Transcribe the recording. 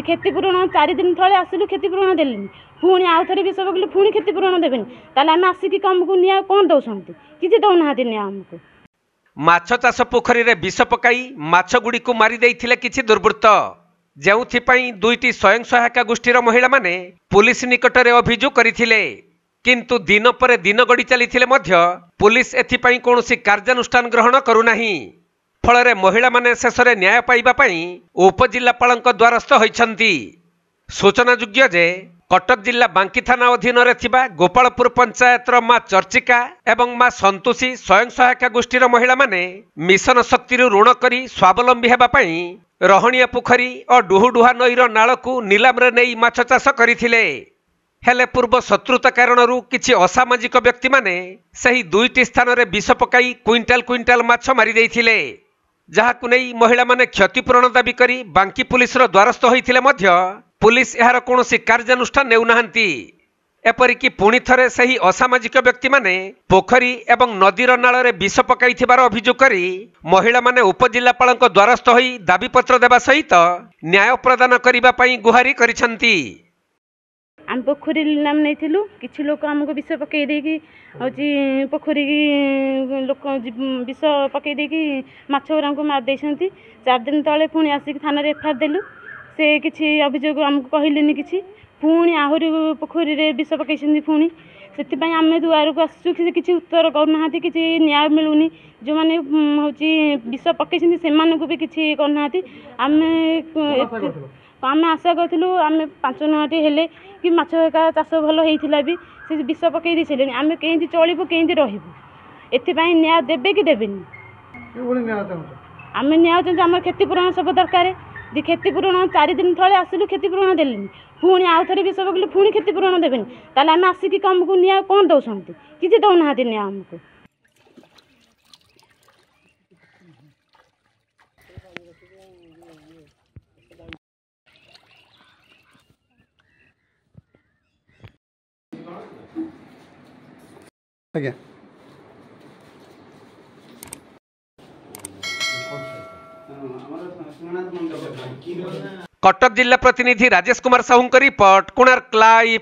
क्षतिपूरण 4 दिन तले आसिलु क्षतिपूरण देलेनी पुणी आउ थे विष पकड़े पुणी क्षतिपूरण देवेनि ताले आम आसिक आमको निया कौन दौरान किसी दौना निया आमको माछ चाष पोखरी रे विष पकाई माछ गुड़ी को मारी देइथिले किछि दुर्बृत्त जेउथिपाई दुईटी स्वयं सहायता गोष्ठीर महिला माने पुलिस निकटरे अभियोग करथिले किंतु दिन पर दिन गड़ी चलीथिले मध्य पुलिस एथिपाई कोनोसी कार्यानुष्ठान ग्रहण करूनाही फलरे महिला माने शेषरे न्याय पाइबा पई उपजिल्लापालक द्वारस्थ होइछंती। सूचनायोग्य जे कटक जिला बांकी थाना अधीन थिबा गोपालपुर पंचायतर मां चर्चिका एवं मां संतोषी स्वयं सहायता गोष्ठीर महिला माने मिशन शक्ति ऋण करी स्वावलंबी हेबा पई रहणिया पोखरी और डुहुडुहा नईर नालकू निलामरे नेई माछ चाष करिथिले हेले पूर्व शत्रुता कारणरू किछि असामाजिक व्यक्ति माने सही दुईटी स्थान रे विष पकाई क्विंटाल क्विंटाल माछ मारी देइथिले जहाकु नेई महिला माने क्षतिपूरण दाबी करी बांकी पुलिस रो द्वारस्थ होइथिले मध्य पुलिस एहार कोनोसी कार्यानुष्ठान नेउनाहांती एपरिकी पुणी थरे सही असामाजिक व्यक्ति माने पोखरी एवं नदीर नाଳରେ विष पकाइथिबार अभियोग करी महिला माने उपजिल्लापालक द्वारस्थ होई दाबीपत्र देबा सहित न्याय प्रदान करिबा पई गुहारी करिसंती। आम पोखरी नाम नहीं किसी लोक आमको विष पकई देकी पोखरी की लोक विष पकई देकी माछ गुरा को मार देइछंती 4 दिन तले पुणी आसिक थाना रे एफआईआर देलु से किसी अभियोग आमको कहलेनी किसी पुणी आहरी पोखरी रे विष पकई पुणी से आम दुआर को आसु किसी उत्तर करना किसी न्याय मिलूनी जो मैंने हूँ विष पकई से भी किसी करना आम आम आशा करूँ आम 5 नुआटी हेले कि माछ एका चाष भल होता भी से विष पकई दी सारे आम कहीं चलू कहीं रही एपाई न्याय देवे कि देवेनि आम न्याय चाहूँ आम क्षतिपूरण सब दरकार क्षतिपूरण 4 दिन तले आसिलु क्षतिपूरण देलेनि पुणी आउ थे विष पकड़े पुणी क्षतिपूरण देवेनि ताले आम आसिक आमको निया कौन दौरान किसी दौना निया आमको आज्ञा कटक जिला प्रतिनिधि राजेश कुमार साहू रिपोर्ट कोणार्क लाइव।